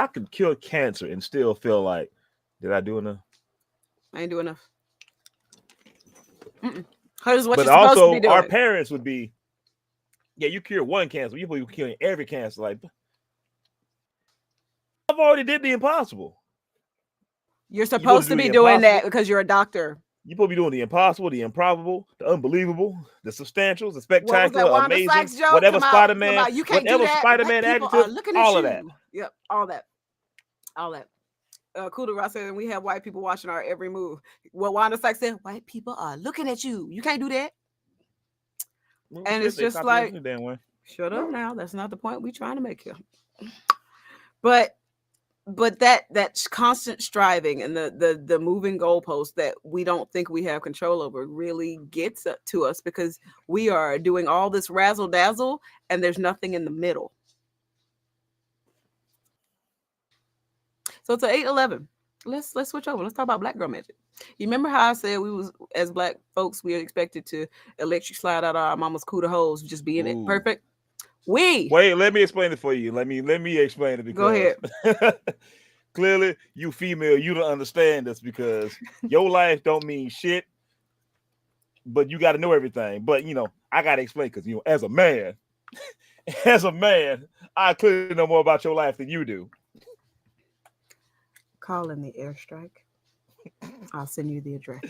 could cure cancer and still feel like, did I do enough?
I ain't do enough. Because what
But
you're supposed to
also,
be doing.
our parents would be, yeah, you cure one cancer, you will be curing every cancer. Like, I've already did the impossible.
You're supposed to be doing that because you're a doctor.
You're supposed to be doing the impossible, the improbable, the unbelievable, the substantials, the spectacular, amazing, whatever Spider-Man acted to, all of that.
Yep, all that. Kuda Ross said, and we have white people watching our every move. Well, Wanda Sykes said, white people are looking at you. You can't do that.
Well,
and it's just like,
damn way.
Shut up now. That's not the point we're trying to make here. But that constant striving and the moving goalposts that we don't think we have control over really gets to us because we are doing all this razzle dazzle and there's nothing in the middle. So it's an 8-11. Let's switch over. Let's talk about black girl magic. You remember how I said we was, as black folks, we are expected to electric slide out of our mama's cooter holes, just being it perfect? Wait,
let me explain it for you. Let me explain it because
go ahead.
Clearly, you female, you don't understand this because your life don't mean shit, but you got to know everything. But I got to explain because as a man, I clearly know more about your life than you do.
Call in the airstrike. I'll send you the address.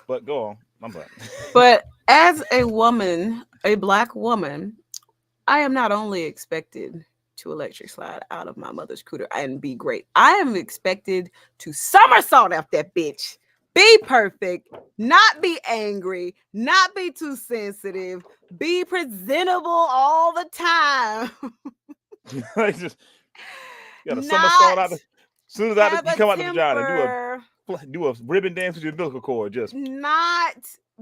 But go on. I'm sorry.
But as a woman, a black woman, I am not only expected to electric slide out of my mother's cooter and be great. I am expected to somersault out that bitch. Be perfect, not be angry, not be too sensitive, be presentable all the time.
Just you got a somersault out. As soon as you come out the vagina, do a ribbon dance with your umbilical cord. Just
not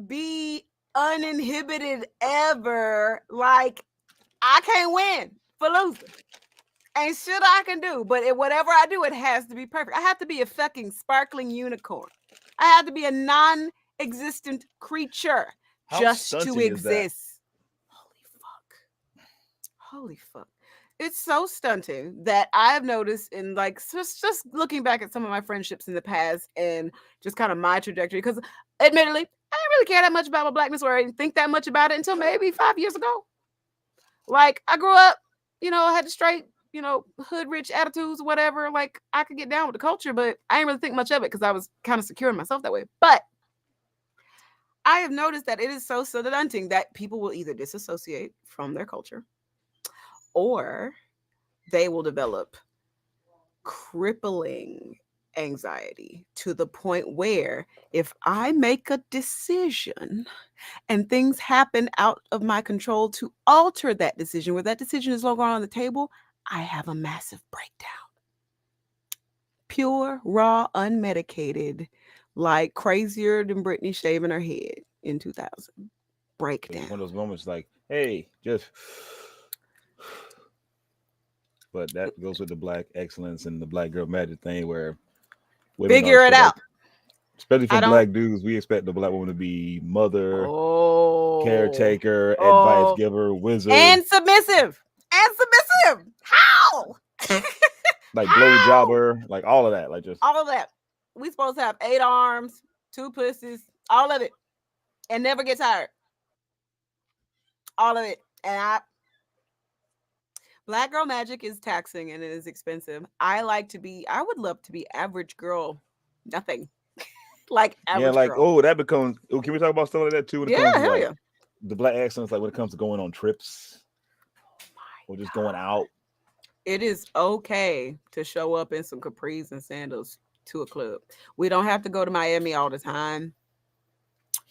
be uninhibited ever. Like I can't win for losing. Ain't shit I can do, but whatever I do, it has to be perfect. I have to be a fucking sparkling unicorn. I have to be a non-existent creature just to exist. Holy fuck. It's so stunting that I've noticed in like just looking back at some of my friendships in the past and just kind of my trajectory. Because admittedly, I didn't really care that much about my blackness or I didn't think that much about it until maybe 5 years ago. Like I grew up, I had the straight, hood rich attitudes or whatever. Like I could get down with the culture, but I didn't really think much of it because I was kind of secure in myself that way. But I have noticed that it is so daunting that people will either disassociate from their culture or they will develop crippling anxiety to the point where if I make a decision and things happen out of my control to alter that decision, where that decision is no longer on the table, I have a massive breakdown. Pure, raw, unmedicated, like crazier than Britney shaving her head in 2000. Breakdown.
One of those moments like, hey, just... But that goes with the black excellence and the black girl magic thing where
figure it out.
Especially from black dudes, we expect the black woman to be mother, caretaker, advice giver, wizard.
And submissive. How?
Like blowjobber, like all of that. Like just
all of that. We supposed to have 8 arms, 2 pussies, all of it. And never get tired. All of it. Black girl magic is taxing and it is expensive. I would love to be average girl, nothing. Like
Yeah,
average
like
girl.
oh, that becomes. Oh, can we talk about stuff like that too? When it
Yeah,
comes to
hell
like
yeah.
the black accents, like when it comes to going on trips or
My
just going
God.
out.
It is okay to show up in some capris and sandals to a club. We don't have to go to Miami all the time.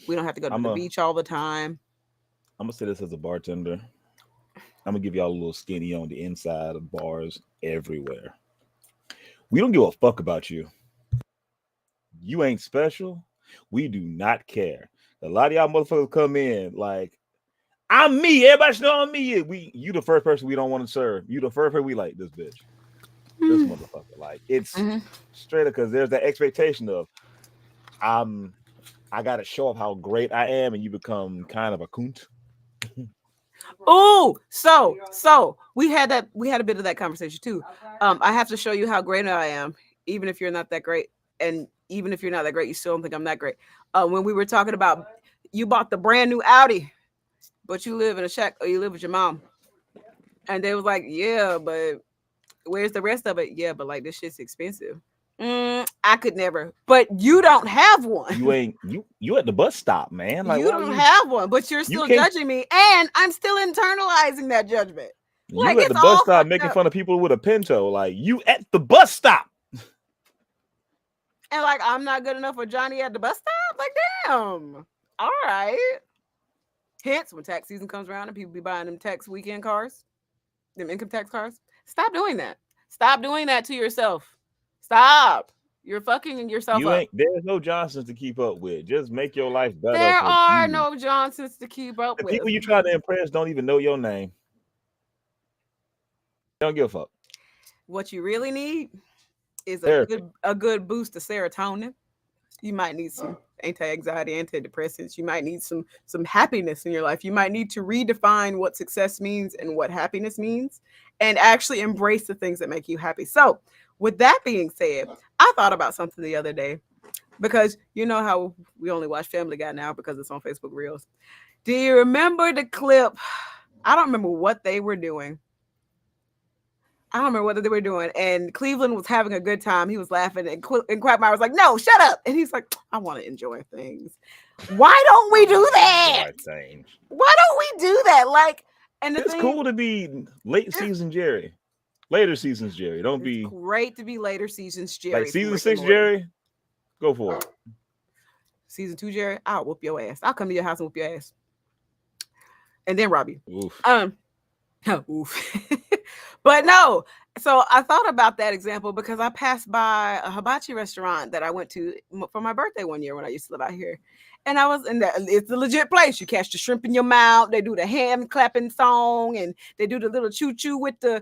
We don't have to go to
I'm
the
a.
beach all the time.
I'm gonna say this as a bartender. I'm gonna give y'all a little skinny on the inside of bars everywhere. We don't give a fuck about you. You ain't special. We do not care. A lot of y'all motherfuckers come in like I'm me. Everybody should know I'm me. You the first person we don't want to serve. You the first person we like this bitch. This motherfucker. Like it's
Mhm.
straight up because there's that expectation of I gotta show off how great I am, and you become kind of a coont.
Oh, so we had a bit of that conversation too. I have to show you how great I am, even if you're not that great, and even if you're not that great, you still don't think I'm that great. When we were talking about you bought the brand new Audi, but you live in a shack or you live with your mom, and they was like, yeah, but where's the rest of it? Yeah, but like this shit's expensive. I could never, but you don't have one.
You ain't you at the bus stop, man. Like
You
why
don't have one, but you're
you
still
can't
judging me, and I'm still internalizing that judgment. Like
you at the
it's
bus
all
stop
fucked
making
up.
fun of people with a Pinto? Like you at the bus stop.
And like I'm not good enough for Johnny at the bus stop. Like damn. All right. Hence, when tax season comes around and people be buying them tax weekend cars, them income tax cars, stop doing that. Stop doing that to yourself. Stop. You're fucking yourself
You
up.
ain't there's no Johnsons to keep up with. Just make your life better
There
for
are
you.
no Johnsons to keep up
The
with.
people you try to impress don't even know your name. They don't give a fuck.
What you really need is
Therapy.
a good boost of serotonin. You might need some anti-anxiety, antidepressants. You might need some happiness in your life. You might need to redefine what success means and what happiness means, and actually embrace the things that make you happy. So, with that being said, I thought about something the other day because you know how we only watch Family Guy now because it's on Facebook Reels. Do you remember the clip? I don't remember what they were doing. I don't remember what they were doing. And Cleveland was having a good time. He was laughing. And Quagmire was like, no, shut up. And he's like, I want to enjoy things. Why don't we do that?
Enjoy things.
Why don't we do that? Like, and the
It's
thing,
cool to be late season Jerry. Later seasons Jerry. Don't
it's
be
great to be later seasons, Jerry.
like
from
season
Rick and
6
Morty.
Jerry. Go for it.
Season 2, Jerry, I'll whoop your ass. I'll come to your house and whoop your ass. And then rob you.
Oof.
Oof. But no, so I thought about that example because I passed by a hibachi restaurant that I went to for my birthday one year when I used to live out here. And I was in that, it's a legit place. You catch the shrimp in your mouth, they do the hand clapping song, and they do the little choo-choo with the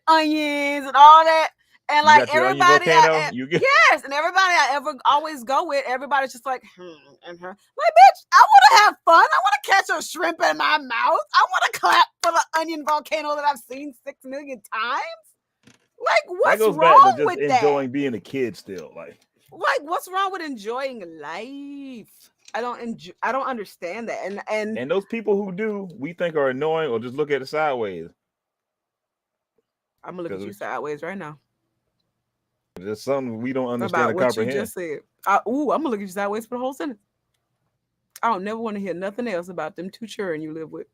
onions and all that. And
You
like
got your onion
everybody
volcano? You get
yes, and everybody I ever always go with, everybody's just like, and her. Like, bitch, I want to have fun. I want to catch a shrimp in my mouth. I want to clap for the onion volcano that I've seen 6 million times. Like,
that
what's
goes back to
wrong
just
with
enjoying
that?
being a kid still. Like
What's wrong with enjoying life? I don't understand that. And
and those people who do, we think are annoying or just look at it sideways.
I'm gonna look at you sideways right now
There's something we don't understand
about
or
what you
comprehend.
just said. I'm gonna look at you sideways for the whole sentence. I don't never want to hear nothing else about them two children you live with.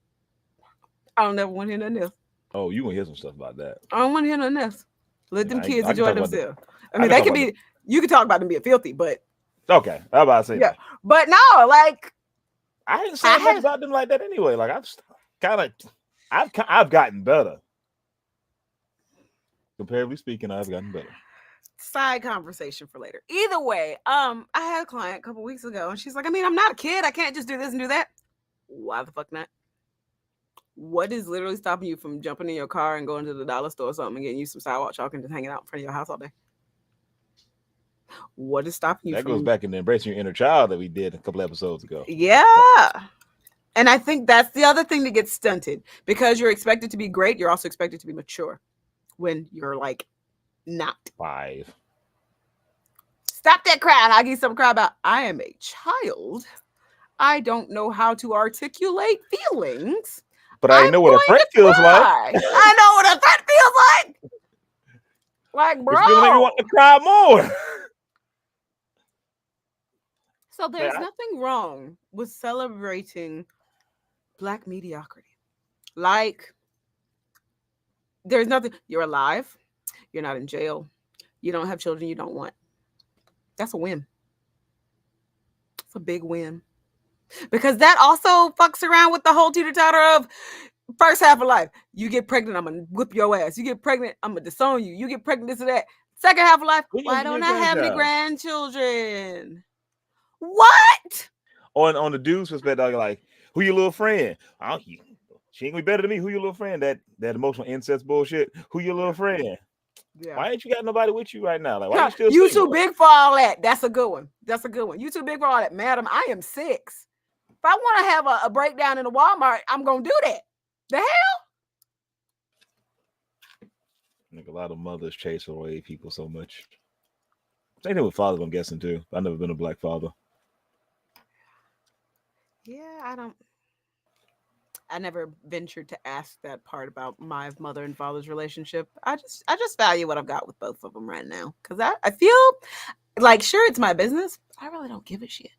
I don't never want to hear nothing else.
Oh, you want to hear some stuff about that.
I don't want to hear nothing else. Let them
I
kids
can
enjoy
talk about that.
themselves. I mean, they can be. You can talk about them being filthy, but
Okay, I'm about to say
yeah.
that.
But no, like
I ain't saying much about them like that anyway. Like I've gotten better. Comparatively speaking, I've gotten better.
Side conversation for later. Either way, I had a client a couple weeks ago, and she's like, I mean, I'm not a kid. I can't just do this and do that. Why the fuck not? What is literally stopping you from jumping in your car and going to the dollar store or something and getting you some sidewalk chalk and just hanging out in front of your house all day? What is stopping you
that
from...
goes back in the embracing your inner child that we did a couple episodes ago.
Yeah. And I think that's the other thing that gets stunted. Because you're expected to be great, you're also expected to be mature when you're like not.
5.
Stop that crying. I'll give you something to cry about. I am a child. I don't know how to articulate feelings.
But I know what a threat feels like.
I know what a threat feels like. Like, bro.
It's gonna make me want to cry more.
So there's nothing wrong with celebrating Black mediocrity. Like, there's nothing. You're alive. You're not in jail. You don't have children you don't want. That's a win. It's a big win. Because that also fucks around with the whole teeter-totter of first half of life. You get pregnant, I'm going to whip your ass. You get pregnant, I'm going to disown you. You get pregnant, this or that. Second half of life, why don't I have any grandchildren? What?
On the dude's perspective, like, who your little friend? She ain't gonna be better than me. Who your little friend? That emotional incest bullshit. Who your little friend? Yeah. Why ain't you got nobody with you right now? Like, why
you too big for all that? That's a good one. That's a good one. You too big for all that, madam. I am 6. If I want to have a breakdown in a Walmart, I'm gonna do that. The hell?
I think a lot of mothers chase away people so much. Same thing with fathers, I'm guessing too. I've never been a Black father.
Yeah, I never ventured to ask that part about my mother and father's relationship. I just value what I've got with both of them right now. Because I feel like, sure, it's my business. I really don't give a shit.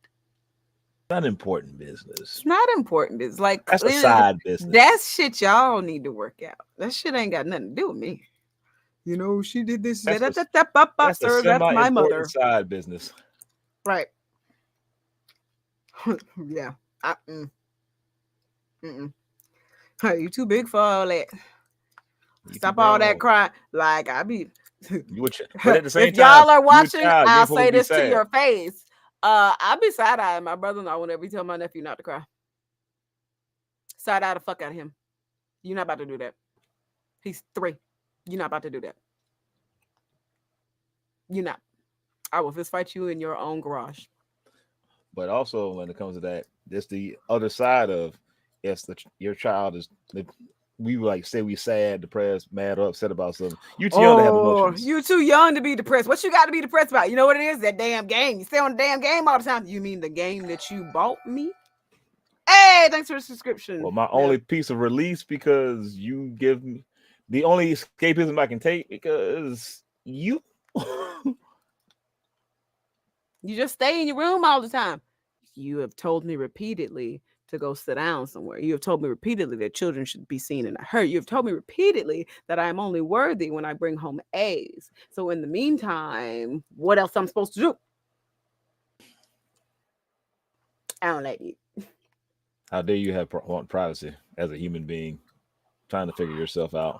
Not important business.
It's not important business. Like,
that's a side business.
That's shit y'all need to work out. That shit ain't got nothing to do with me. You know, she did this. That's my mother.
Side business.
Right. Yeah. You too big for all that. Stop all that crying. Like, I be.
But at the same
if y'all are watching, I'll say this to your face. I be side-eyeing my brother-in-law whenever he tell my nephew not to cry. Side-eye the fuck out of him. You're not about to do that. He's 3. You're not about to do that. You're not. I will fist fight you in your own garage.
But also, when it comes to that, there's the other side of your child is. We like say we sad, depressed, mad, or upset about something. You too young to have emotions.
You too young to be depressed. What you got to be depressed about? You know what it is? That damn game. You stay on the damn game all the time. You mean the game that you bought me? Hey, thanks for the subscription.
Well, my only piece of release because you give me the only escapism I can take because you.
You just stay in your room all the time. You have told me repeatedly to go sit down somewhere. You have told me repeatedly that children should be seen and heard. You have told me repeatedly that I am only worthy when I bring home A's. So in the meantime, what else I'm supposed to do? I don't like you.
How dare you want privacy as a human being trying to figure yourself out?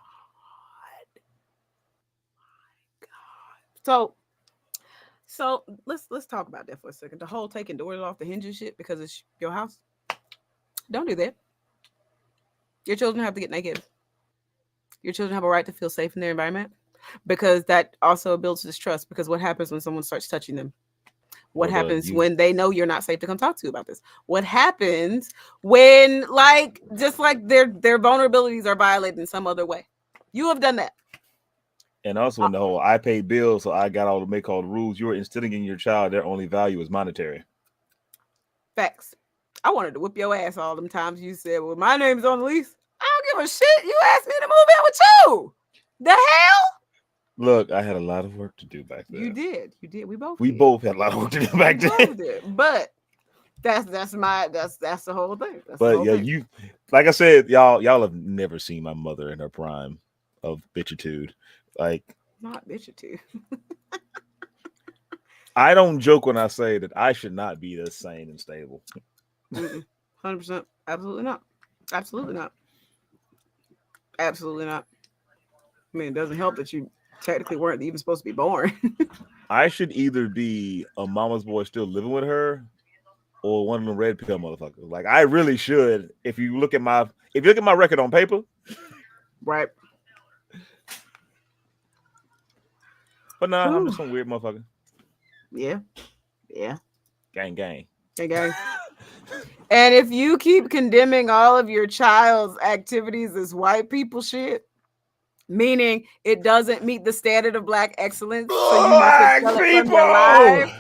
So let's talk about that for a second. The whole taking doors off the hinges shit because it's your house. Don't do that. Your children have to get naked. Your children have a right to feel safe in their environment because that also builds distrust. Because what happens when someone starts touching them? What happens when they know you're not safe to come talk to you about this? What happens when, just like their vulnerabilities are violated in some other way? You have done that.
And also when the whole I pay bills, so I got all to make all the rules, you're instilling in your child their only value is monetary.
Facts. I wanted to whip your ass all them times you said, well, my name's on the lease. I don't give a shit. You asked me to move in with you. The hell?
Look, I had a lot of work to do back then.
You did. We
both had a lot of work to do back then.
But that's the whole thing.
You, like I said, y'all have never seen my mother in her prime of bitchitude. Like,
not bitchitude.
I don't joke when I say that I should not be this sane and stable.
100%. Absolutely not. I mean, it doesn't help that you technically weren't even supposed to be born.
I should either be a mama's boy still living with her or one of them red pill motherfuckers. Like, I really should. If you look at my record on paper.
Right.
But nah, I'm just some weird motherfucker.
Yeah.
Gang.
And if you keep condemning all of your child's activities as white people shit, meaning it doesn't meet the standard of Black excellence, so you must expel it from your life.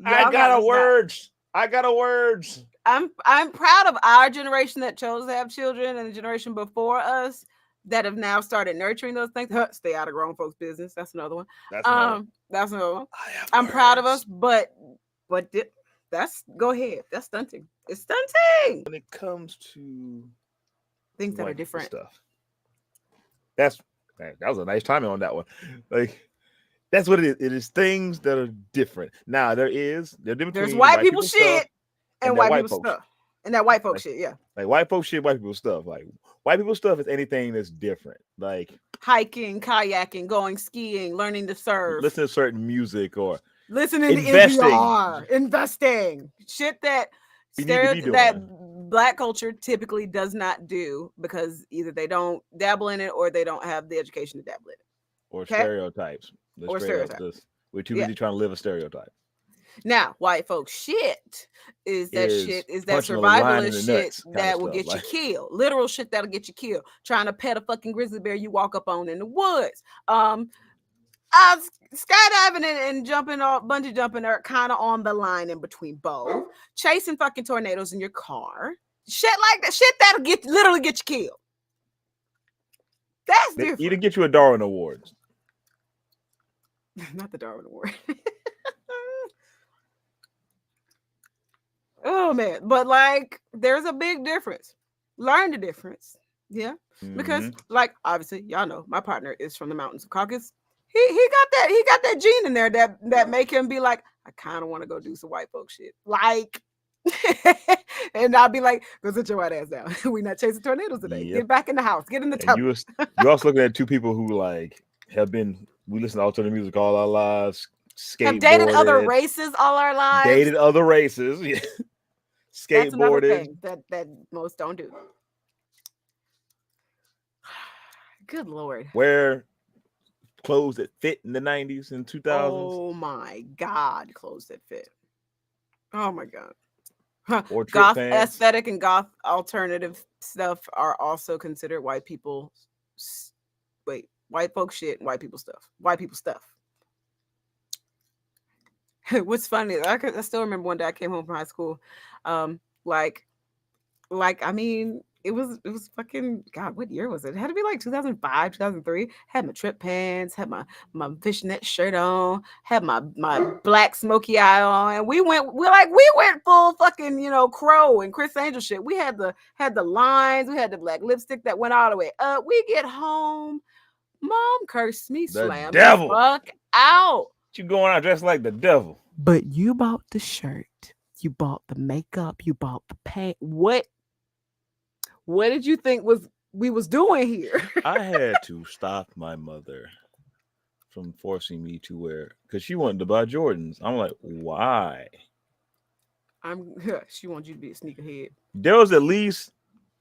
I got a words.
I'm proud of our generation that chose to have children, and the generation before us that have now started nurturing those things. Stay out of grown folks' business. That's another one. That's another one. I'm proud of us, but that's go ahead. That's stunting. It's stunting.
When it comes to
Things that are
white
different.
stuff, that was a nice timing on that one. Like that's what it is. It is things that are different. Now there's
white people shit and white people
folks.
stuff. And that white folk shit, yeah.
Like white folk shit, white people stuff. Like white people stuff is anything that's different. Like
hiking, kayaking, going skiing, learning to surf,
listening to certain music, or
listening to NPR, investing. Shit that black culture typically does not do because either they don't dabble in it or they don't have the education to dabble in it.
Or stereotypes. We're too busy trying to live a stereotype.
Now, white folks shit is that survivalist shit that will get you killed. Literal shit that'll get you killed. Trying to pet a fucking grizzly bear you walk up on in the woods. Skydiving and jumping off, bungee jumping are kind of on the line in between both. Chasing fucking tornadoes in your car. Shit like that. Shit that'll literally get you killed. That's different.
Either get you a Darwin Award.
Not the Darwin Award. Oh man, but like there's a big difference. Learn the difference. Yeah. Because like obviously y'all know my partner is from the mountains of Caucasus. He got that gene in there that make him be like, I kind of want to go do some white folk shit. Like and I'll be like, go sit your white ass down. We're not chasing tornadoes today. Yep. Get back in the house. Get in the tub.
You're also looking at two people who like we listen to alternative music all our lives.
Have dated other races all our lives.
Dated other races. Yeah. Skateboarded.
That's another thing that most don't do. Good Lord.
Wear clothes that fit in the 90s and 2000s.
Oh my God, clothes that fit. Oh my God.
Or
goth
pants.
Aesthetic and goth alternative stuff are also considered white people. Wait, white folk shit, white people stuff. White people stuff. What's funny, I still remember one day I came home from high school. Like I mean, it was fucking God, what year was it? It had to be like 2005, 2003. Had my trip pants, had my fishnet shirt on, had my black smoky eye on, and we went full fucking, Crow and Chris Angel shit. We had the lines, we had the black lipstick that went all the way up. We get home, mom cursed me, slammed the fuck out.
You going out dressed like the devil.
But you bought the shirt, you bought the makeup, you bought the pants. What did you think we was doing here?
I had to stop my mother from forcing me to wear, because she wanted to buy Jordans. I'm like, why?
She wants you to be a sneakerhead.
There was at least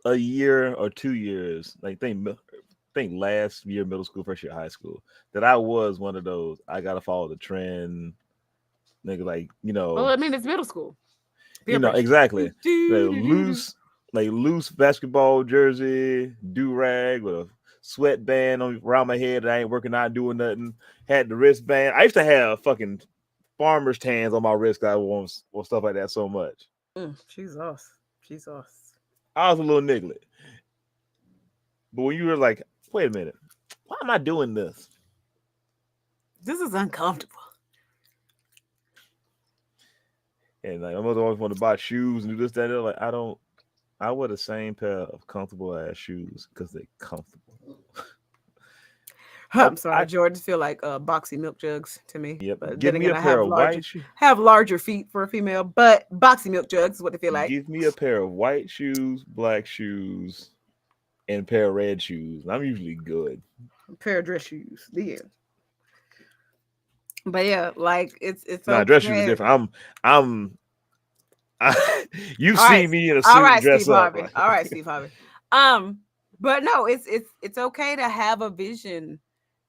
a year or 2 years, like think last year middle school, first year high school, that I was one of those I gotta follow the trend, nigga. Like
Well, I mean, it's middle school.
Exactly. Loose basketball jersey, do rag with a sweatband around my head. I ain't working out, doing nothing. Had the wristband. I used to have fucking farmer's tans on my wrist. I want stuff like that so much.
Jesus.
I was a little nigglet. But when you were like, wait a minute, why am I doing this?
This is uncomfortable.
And like my mother always wanted to buy shoes and do this, that, and like I wear the same pair of comfortable ass shoes because they're comfortable.
I'm sorry, Jordans feel like boxy milk jugs to me.
Yep.
But
give me a pair of white shoes.
Have larger feet for a female, but boxy milk jugs is what they feel like.
Give me a pair of white shoes, black shoes, and a pair of red shoes. I'm usually good.
A pair of dress shoes. The end. But yeah, like it's
dress shoes are different. You've seen me in a suit and dress up.
All right, Steve Harvey. But no, it's okay to have a vision,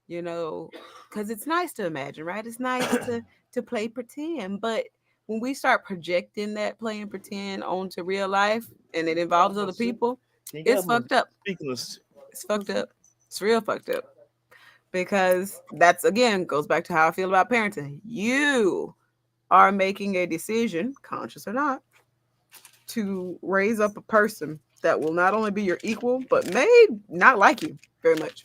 because it's nice to imagine, right? It's nice to play pretend, but when we start projecting that playing pretend onto real life and it involves other people, it's fucked up. It's fucked up. It's real fucked up. Because that's, again, goes back to how I feel about parenting. You are making a decision, conscious or not,
to raise up a person that will not only be your equal, but may not like you very much.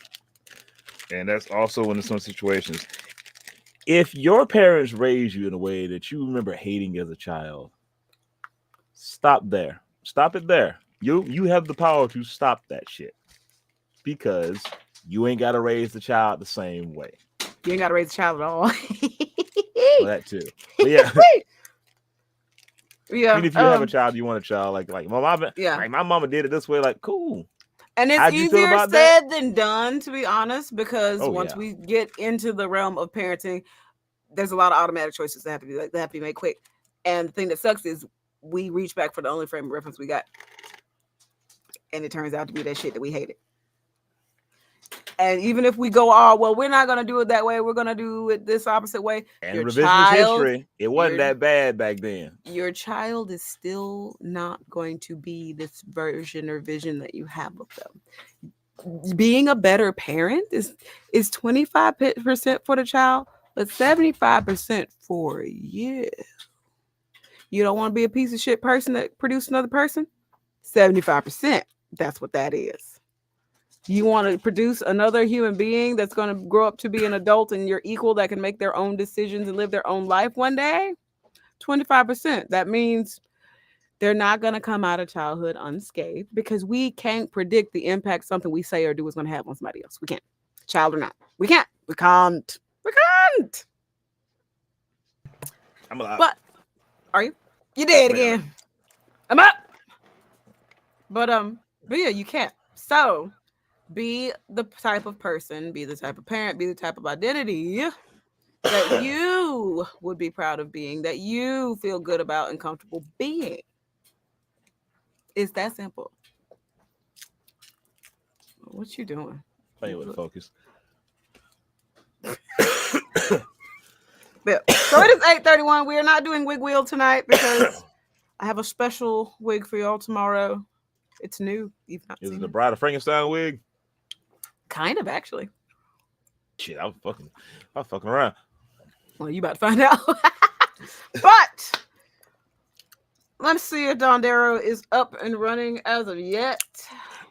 And that's also in some situations. If your parents raised you in a way that you remember hating as a child, stop there. Stop it there. You have the power to stop that shit because you ain't got to raise the child the same way.
You ain't got to raise a child at all.
Well, that too. But yeah.
Yeah.
I mean, if you have a child, you want a child like my mama.
Yeah.
Like my mama did it this way. Like cool.
And it's
How'd you feel
easier
about
said than done, to be honest, because
Oh,
once
yeah.
we get into the realm of parenting, there's a lot of automatic choices that have to be that have to be made quick. And the thing that sucks is we reach back for the only frame of reference we got, and it turns out to be that shit that we hated. And even if we go, oh well, we're not gonna do it that way. We're gonna do it this opposite way.
And
Your
revisionist
child-
history, it wasn't that bad back then.
Your child is still not going to be this version or vision that you have of them. Being a better parent is 25% for the child, but 75% for you. You don't want to be a piece of shit person that produces another person? 75%. That's what that is. You want to produce another human being that's going to grow up to be an adult and you're equal that can make their own decisions and live their own life one day? 25%. That means they're not going to come out of childhood unscathed because we can't predict the impact something we say or do is going to have on somebody else. We can't. Child or not. We can't. We can't. We can't.
I'm alive.
But are you? You did again. I'm up. But yeah, you can't. So be the type of person, be the type of parent, be the type of identity that you would be proud of being, that you feel good about and comfortable being. It's that simple. What you doing?
Playing with the focus.
Yeah. So it is 8:31. We are not doing wig wheel tonight because I have a special wig for y'all tomorrow. It's new. You've not
Is
seen
it the
it.
Bride of Frankenstein wig?
Kind of, actually.
Shit, I'm fucking around.
Well, you about to find out. But let's see if Dondero is up and running as of yet.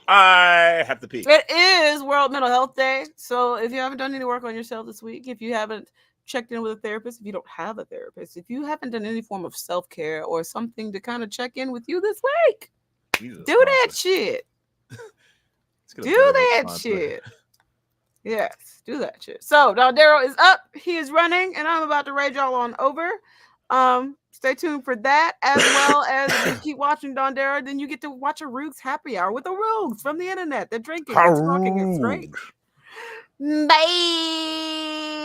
I have to pee.
It is World Mental Health Day. So if you haven't done any work on yourself this week, if you haven't checked in with a therapist, if you don't have a therapist, if you haven't done any form of self-care or something to kind of check in with you this week,
Jesus,
do that shit. Do that shit. Yes, do that shit. So Dondero is up. He is running, and I'm about to raid y'all on over. Stay tuned for that, as well as if you keep watching Dondero, then you get to watch a Roogs happy hour with the Roogs from the internet. They're drinking and smoking. It's great. Bye.